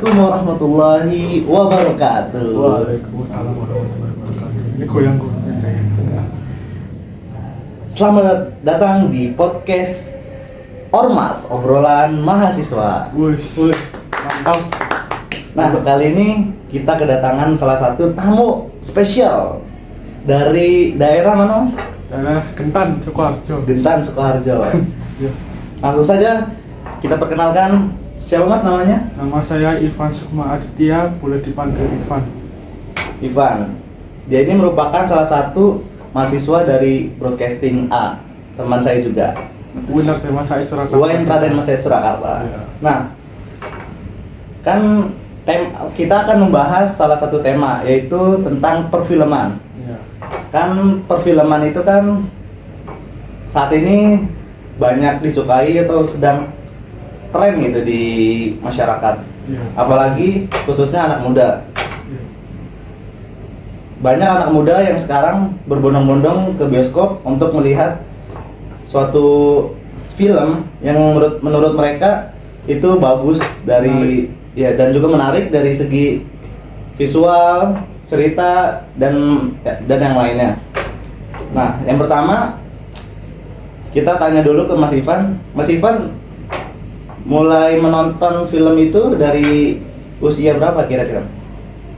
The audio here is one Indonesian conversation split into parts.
Assalamualaikum warahmatullahi wabarakatuh. Waalaikumsalam warahmatullahi wabarakatuh. Ini goyang-goyang saya. Selamat datang di podcast Ormas, obrolan mahasiswa. Wih, mantap. Nah, kali ini kita kedatangan salah satu tamu spesial dari daerah mana, Mas? Daerah Gentan, Sukoharjo. Gentan, Sukoharjo. Ya. Langsung saja kita perkenalkan. Siapa Mas namanya? Nama saya Ivan Sukma Aditya, boleh dipanggil Ivan. Ivan. Dia ini merupakan salah satu mahasiswa dari Broadcasting A, teman saya juga. UIN Raden Mas Said Surakarta. UIN Raden Mas Said Surakarta. Ya. Nah, kan kita akan membahas salah satu tema, yaitu tentang perfilman. Ya. Kan perfilman itu kan saat ini banyak disukai atau sedang tren gitu di masyarakat. Ya. Apalagi khususnya anak muda. Ya. Banyak anak muda yang sekarang berbondong-bondong ke bioskop untuk melihat suatu film yang menurut mereka itu bagus dari ya, dan juga menarik dari segi visual, cerita dan yang lainnya. Nah, yang pertama kita tanya dulu ke Mas Ivan. Mas Ivan mulai menonton film itu dari usia berapa kira-kira?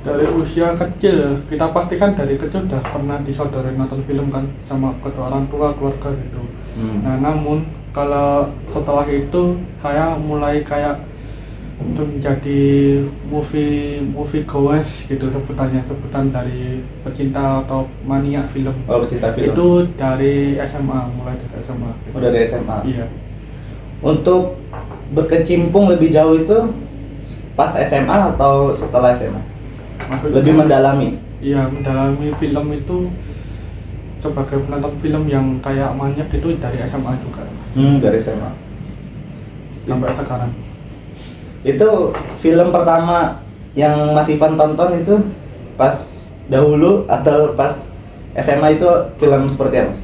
Dari usia kecil, kita pastikan dari kecil udah pernah disodorin nonton film kan sama kedua orang tua, keluarga gitu. Nah, namun kalau setelah itu saya mulai kayak menjadi movie goers gitu sebutan dari pecinta atau mania film. Oh, pecinta film. Itu dari SMA, mulai dari SMA. Gitu. Oh, dari SMA. Iya. Untuk berkecimpung lebih jauh itu pas SMA atau setelah SMA? Maksudnya, lebih mendalami? Iya, mendalami film itu sebagai penonton film yang kayak maniak itu dari SMA juga. Dari SMA. Sampai sekarang. Itu film pertama yang Mas Ivan tonton itu pas dahulu atau pas SMA itu film seperti apa?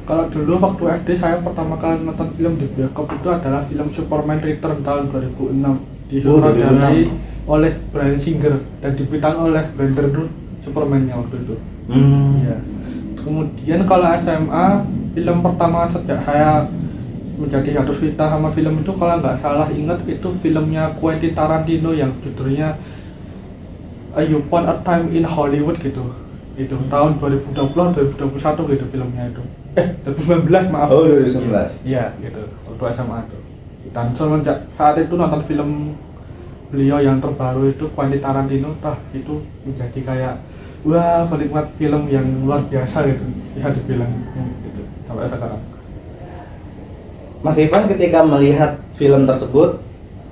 Kalau dulu waktu SD saya pertama kali nonton film di bioskop itu adalah film Superman Return tahun 2006 disutradarai oleh Bryan Singer dan dibintangi oleh Brandon Routh, Superman-nya waktu itu. Ya. Kemudian kalau SMA, film pertama sejak saya menjadi jatuh cinta sama film itu kalau nggak salah ingat itu filmnya Quentin Tarantino yang judulnya You Upon a Time in Hollywood gitu. Itu tahun 2020-2021 gitu filmnya itu. 2019 maaf. Oh, 2019. Iya, gitu. Waktu SMA itu. Dan semenjak saat itu nonton film beliau yang terbaru itu Quentin Tarantino, itu menjadi kayak wah, penikmat film yang luar biasa gitu. Bisa dibilang gitu sampai sekarang. Mas Ivan ketika melihat film tersebut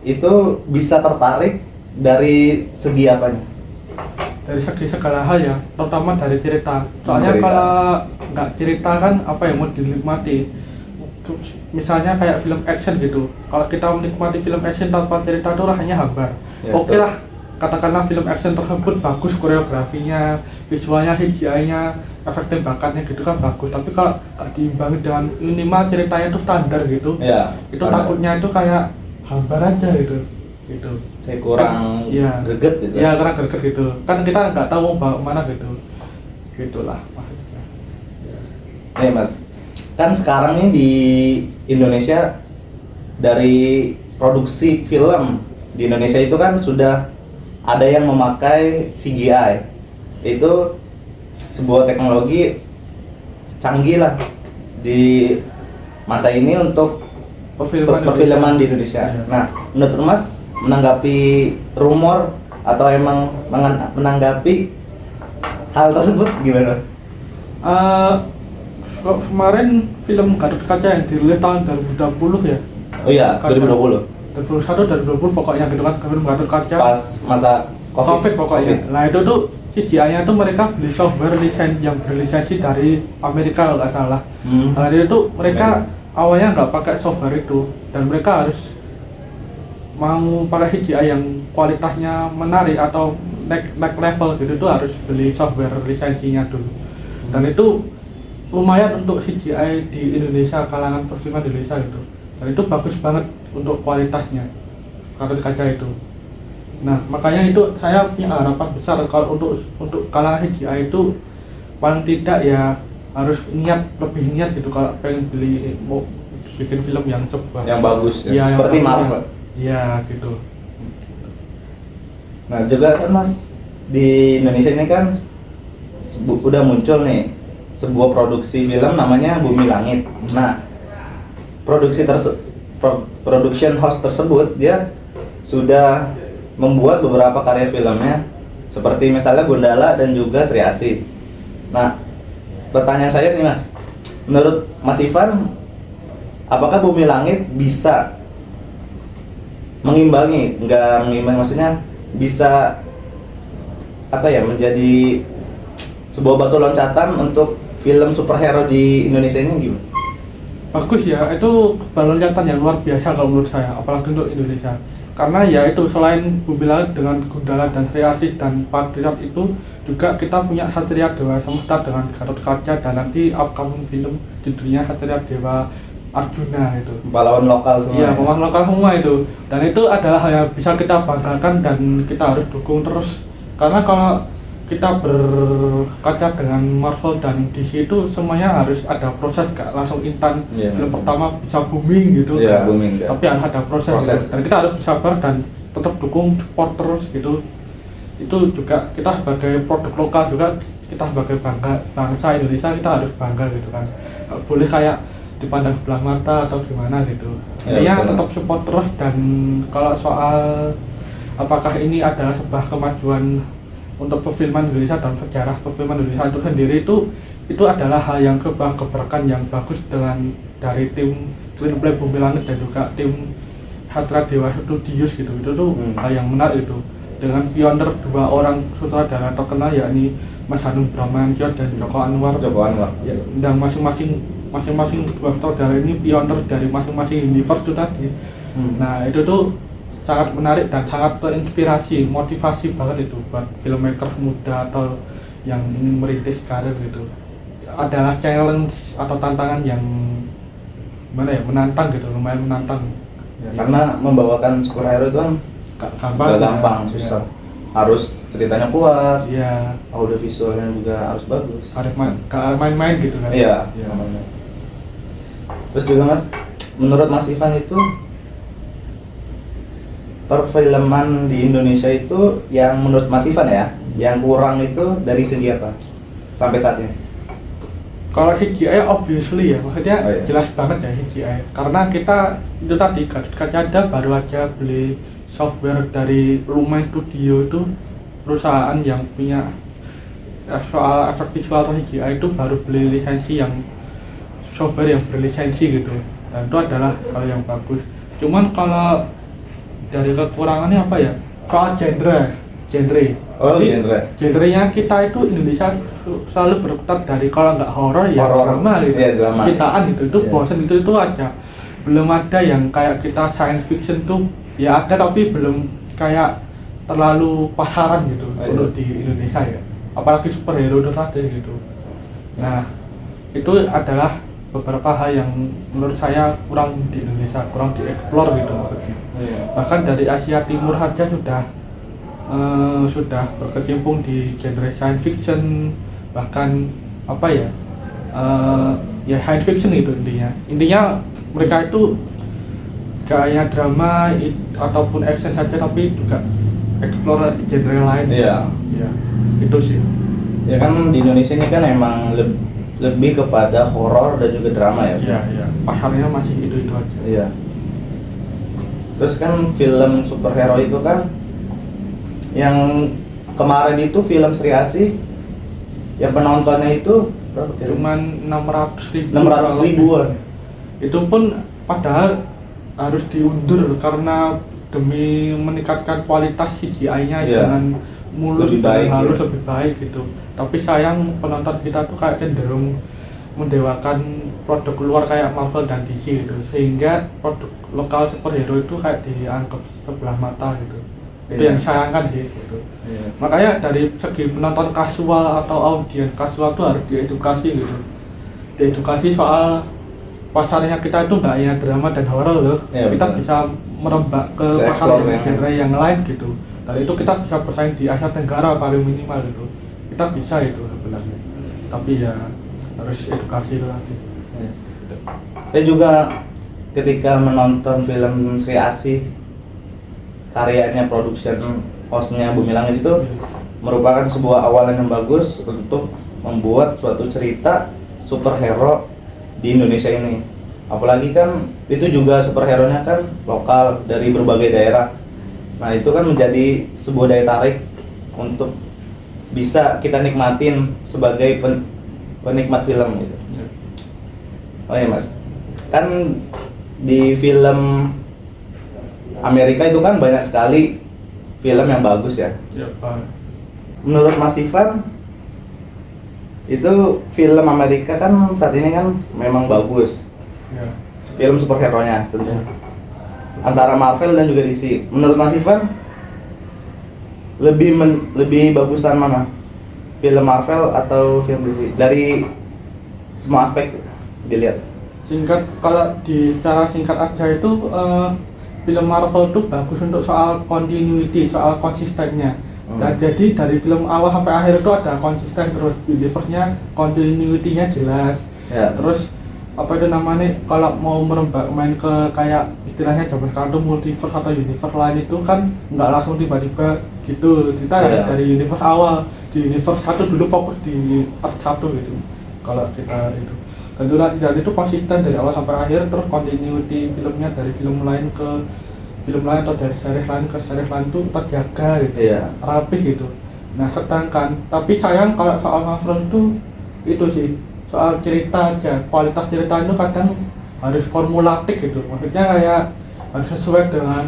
itu bisa tertarik dari segi apanya? Dari segi segala hal ya, terutama dari cerita. Soalnya kalau nggak cerita kan apa yang mau dinikmati? Misalnya kayak film action gitu. Kalau kita menikmati film action tanpa cerita itu rasanya hambar. Ya, Oke lah, katakanlah film action tersebut bagus koreografinya, visualnya, CGI-nya, efek tembakannya gitu kan bagus. Tapi kalau diimbangi dengan minimal ceritanya itu standar gitu, ya, itu takutnya itu kayak hambar aja gitu. Gitu. Kayak kurang ya, greget gitu. Ya, kurang greget gitu. Kan kita nggak tahu mau bawa kemana gitu. Gitulah maksudnya. Nih Mas, kan sekarang nih di Indonesia dari produksi film di Indonesia itu kan sudah ada yang memakai CGI. Itu sebuah teknologi canggih lah di masa ini untuk perfilman di Indonesia. Ya. Nah, menurut Mas menanggapi rumor atau emang menanggapi hal tersebut gimana? Kemarin film Gatot Kaca yang dirilis tahun 2020 ya? Oh iya, 2020. 2021, 2020 pokoknya gitu kan, film Gatot Kaca. Pas masa COVID pokoknya. Nah itu tuh CGI-nya tuh mereka beli software yang berlisensi dari Amerika kalau nggak salah. Nah itu mereka awalnya nggak pakai software itu dan mereka harus mau pakai CGI yang kualitasnya menarik atau next level gitu tuh harus beli software lisensinya dulu. Dan itu lumayan untuk CGI di Indonesia, kalangan perfilman di Indonesia gitu. Dan itu bagus banget untuk kualitasnya Gatot Kaca itu. Nah, makanya itu saya punya harapan besar kalau untuk kalangan CGI itu paling tidak ya harus lebih niat gitu kalau pengen mau bikin film yang coba yang bagus ya, seperti yang Marvel. Iya gitu. Nah juga kan Mas, di Indonesia ini kan udah muncul nih sebuah produksi film namanya Bumi Langit. Nah production house tersebut dia sudah membuat beberapa karya filmnya seperti misalnya Gundala dan juga Sri Asih. Nah pertanyaan saya nih Mas, menurut Mas Ivan, apakah Bumi Langit bisa mengimbangi, maksudnya bisa apa ya, menjadi sebuah batu loncatan untuk film superhero di Indonesia ini gimana? Bagus ya, itu loncatan yang luar biasa kalau menurut saya, apalagi untuk Indonesia. Karena ya itu selain Bumi Langit dengan Gundala dan Sri Asih dan Patriot itu juga kita punya Satria Dewa Semesta dengan Gatot Kaca dan nanti upcoming film judulnya Satria Dewa Arjuna itu. Pahlawan lokal semua. Iya, pahlawan lokal semua itu. Dan itu adalah hal yang bisa kita banggakan dan kita harus dukung terus. Karena kalau kita berkaca dengan Marvel dan DC itu semuanya harus ada proses, gak langsung instan film pertama bisa booming gitu booming, tapi harus ada proses. Gitu. Dan kita harus sabar dan tetap dukung, support terus gitu. Itu juga kita sebagai produk lokal juga, kita sebagai bangsa Indonesia kita harus bangga gitu kan. Gak boleh kayak dipandang sebelah mata atau gimana gitu. Ya tetap support terus. Dan kalau soal apakah ini adalah sebuah kemajuan untuk perfilman Indonesia dan sejarah perfilman Indonesia itu sendiri, itu adalah hal yang keberkahan yang bagus dari tim screenplay Bumi Langit dan juga tim Satria Dewa Studios gitu. Itu tuh hal yang menarik itu, dengan pionir dua orang sutradara terkenal yakni Mas Hanung Bramantyo dan Joko Anwar. Ya, dan masing-masing dua sutradara ini pionir dari masing-masing universe itu tadi. Nah itu tuh sangat menarik dan sangat terinspirasi, motivasi banget itu buat filmmaker muda atau yang ingin merintis karir gitu. Adalah challenge atau tantangan yang menantang gitu, lumayan menantang. Ya, karena membawakan superhero itu kan gak gampang, susah. Harus ceritanya kuat, audio visualnya juga harus bagus. Harus main-main gitu kan. Iya. Terus juga Mas, menurut Mas Ivan itu perfilman di Indonesia itu yang menurut Mas Ivan ya, yang kurang itu dari segi apa sampai saat ini? Kalau CGI obviously ya, maksudnya jelas banget ya CGI. Karena kita itu tadi Gatot Kaca baru aja beli software dari Lumine Studio, itu perusahaan yang punya soal efek visual atau CGI itu baru beli lisensi yang software yang berlisensi gitu. Dan itu adalah hal yang bagus. Cuman kalau dari kekurangannya apa ya? Soal genre. Genrenya kita itu Indonesia selalu berkutat dari kalau nggak horor ya drama gitu. Drama. Citaan itu bosan itu aja. Belum ada yang kayak kita science fiction tuh ya ada, tapi belum kayak terlalu pasaran gitu untuk di Indonesia ya. Apalagi superhero itu tadi gitu. Nah, itu adalah beberapa hal yang menurut saya kurang di Indonesia, kurang dieksplor gitu maksudnya. Bahkan dari Asia Timur saja sudah berkecimpung di genre science fiction, bahkan ya science fiction itu intinya mereka itu gaya drama ataupun action saja, tapi juga explore genre lain. Iya. Itu sih. Ya kan di Indonesia ini kan emang lebih kepada horor dan juga drama ya. Iya. Pasarnya masih itu aja. Iya. Terus kan film superhero itu kan yang kemarin itu film Sri Asih yang penontonnya itu berapa? Cuman 600.000 ribuan. Itu pun padahal harus diundur karena demi meningkatkan kualitas CGI-nya dengan mulus dan halus lebih baik gitu. Tapi sayang penonton kita tuh kayak cenderung mendewakan produk luar kayak Marvel dan DC gitu, sehingga produk lokal superhero itu kayak dianggap sebelah mata gitu. Itu yang sayangkan sih gitu. Makanya dari segi penonton kasual atau audiens kasual tuh harus diedukasi gitu. Diedukasi soal pasarnya kita itu nggak hanya drama dan horor loh. Kita bisa merembak ke pasar genre yang lain gitu. dari itu kita bisa bersaing di Asia Tenggara paling minimal itu, kita bisa itu sebenarnya, tapi ya harus edukasi itu lagi. Ya. Saya juga ketika menonton film Sri Asih karyanya production hostnya Bumi Langit itu merupakan sebuah awalan yang bagus untuk membuat suatu cerita superhero di Indonesia ini. Apalagi kan itu juga superhero-nya kan lokal dari berbagai daerah. Nah itu kan menjadi sebuah daya tarik untuk bisa kita nikmatin sebagai penikmat film gitu. Oh iya mas, kan di film Amerika itu kan banyak sekali film yang bagus ya. Ya, Pak. Menurut Mas Ivan, itu film Amerika kan saat ini kan memang bagus. Ya. Film superhero-nya tentunya. Antara Marvel dan juga DC. Menurut Mas Ivan, lebih bagusan mana? Film Marvel atau film DC? Dari semua aspek dilihat. Singkat, kalau di cara singkat aja itu film Marvel itu bagus untuk soal continuity, soal konsistennya. Dan jadi dari film awal sampai akhir itu ada konsisten terus, universe-nya, continuity-nya jelas. Ya. Terus apa itu namanya, kalau mau main ke kayak istilahnya zaman sekarang tuh multiverse atau universe lain itu kan nggak langsung tiba-tiba gitu. Kita Ya. dari universe awal, di universe satu dulu fokus di part 1 gitu. Kalau kita itu. Dan itu konsisten dari awal sampai akhir, terus continuity filmnya dari film lain ke film lain atau dari series lain ke series lain itu terjaga gitu, rapih gitu. Nah sedangkan, tapi sayang kalau soal Marvel itu sih soal cerita aja, kualitas cerita itu kadang harus formulatik gitu, maksudnya kayak harus sesuai dengan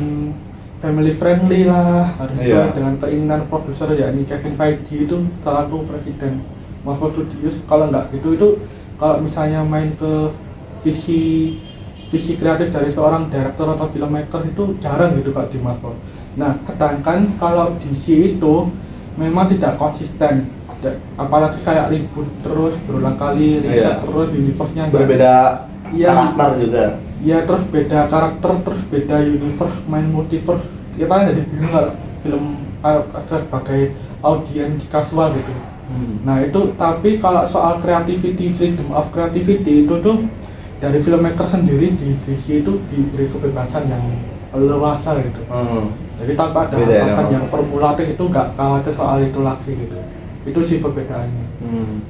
family friendly lah, harus sesuai dengan keinginan produser yakni Kevin Feige itu selaku presiden Marvel Studios. Kalau nggak gitu itu kalau misalnya main ke visi kreatif dari seorang director atau filmmaker itu jarang gitu kalau di Marvel. Nah, sedangkan kalau DC itu memang tidak konsisten, apalagi kayak ribut terus, berulang kali riset terus, universe-nya berbeda karakter juga. Ya, terus beda karakter, terus beda universe, main multiverse. Kita jadi bingung kalau film sebagai audiens kasual gitu. Nah itu, tapi kalau soal creativity, freedom of creativity itu tuh dari filmmaker sendiri di DC itu diberi kebebasan yang leluasa gitu. Jadi tanpa ada hambatan yang formulatik, itu nggak khawatir soal itu lagi gitu. Itu sih perbedaannya.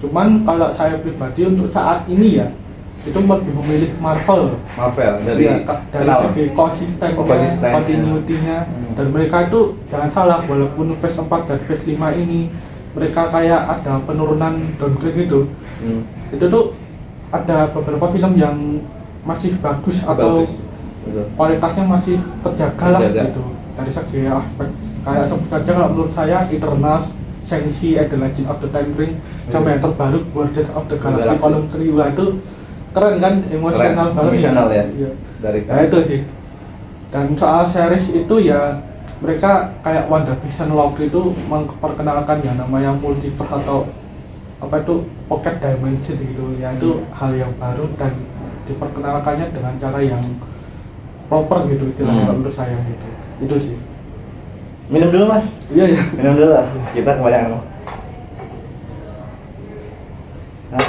Cuman kalau saya pribadi untuk saat ini ya, itu lebih memilih Marvel dari segi konsistennya, continuity-nya. Dan mereka itu jangan salah, walaupun phase 4 dan phase 5 ini mereka kayak ada penurunan downgrade gitu. Itu tuh ada beberapa film yang masih bagus atau kualitasnya masih terjaga lah gitu. Dari segi aspek kayak sebut saja kalau menurut saya Eternals, Shang-Chi and the Legend of the Ten Rings, sama yang terbaru Guardians of the Galaxy Volume 3, wah itu keren kan, emosional banget ya. Dari nah itu sih. Dan soal series itu ya mereka kayak WandaVision Loki itu memperkenalkan yang namanya multiverse atau apa itu pocket dimension gitu ya, itu hal yang baru dan diperkenalkannya dengan cara yang proper gitu istilahnya menurut saya gitu. Itu sih. Minum dulu mas. Iya ya. Minum dulu lah. Kita kebanyakan. Nah,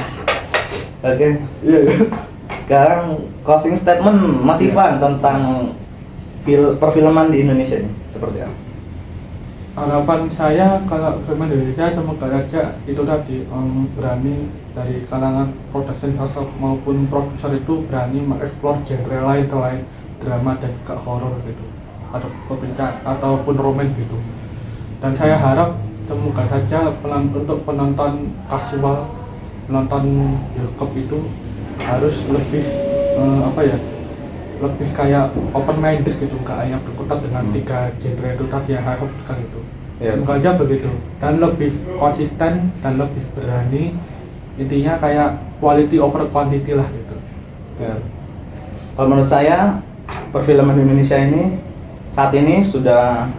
oke. Iya ya. Sekarang closing statement Mas Ivan tentang perfilman di Indonesia ini seperti apa? Harapan saya kalau film Indonesia semoga aja itu tadi berani dari kalangan production house maupun produser itu berani mengeksplor genre lain selain drama dan juga horor gitu, atau ataupun romance gitu. Dan saya harap semoga saja untuk penonton kasual, penonton bioskop itu harus lebih lebih kayak open minded gitu, nggak hanya berkutat dengan 3 genre itu tadi yang saya sebutkan itu. Semoga aja begitu, dan lebih konsisten dan lebih berani, intinya kayak quality over quantity lah gitu. Kalau menurut saya perfilman Indonesia ini saat ini sudah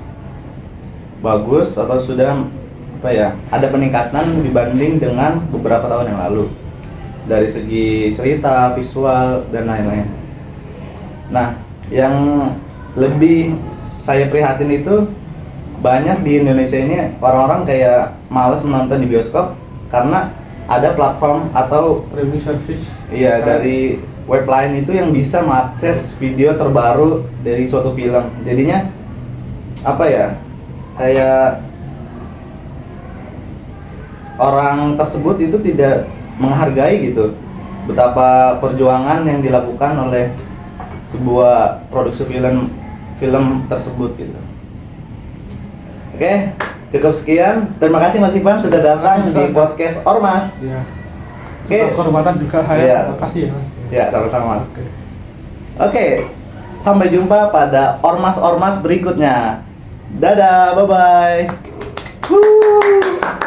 bagus atau sudah ada peningkatan dibanding dengan beberapa tahun yang lalu dari segi cerita, visual dan lain-lain. Nah, yang lebih saya prihatin itu banyak di Indonesia ini orang-orang kayak males menonton di bioskop karena ada platform atau streaming service. iya dari web lain itu yang bisa mengakses video terbaru dari suatu film. Jadinya apa ya? Kayak orang tersebut itu tidak menghargai gitu betapa perjuangan yang dilakukan oleh sebuah produksi film tersebut gitu. Oke, cukup sekian. Terima kasih Mas Ivan sudah datang di podcast Ormas. Ya. Oke. Kehormatan juga saya. Iya. Terima kasih ya Mas. Ya, sama-sama. Oke. Oke, sampai jumpa pada Ormas-Ormas berikutnya. Dadah, bye-bye. Woo.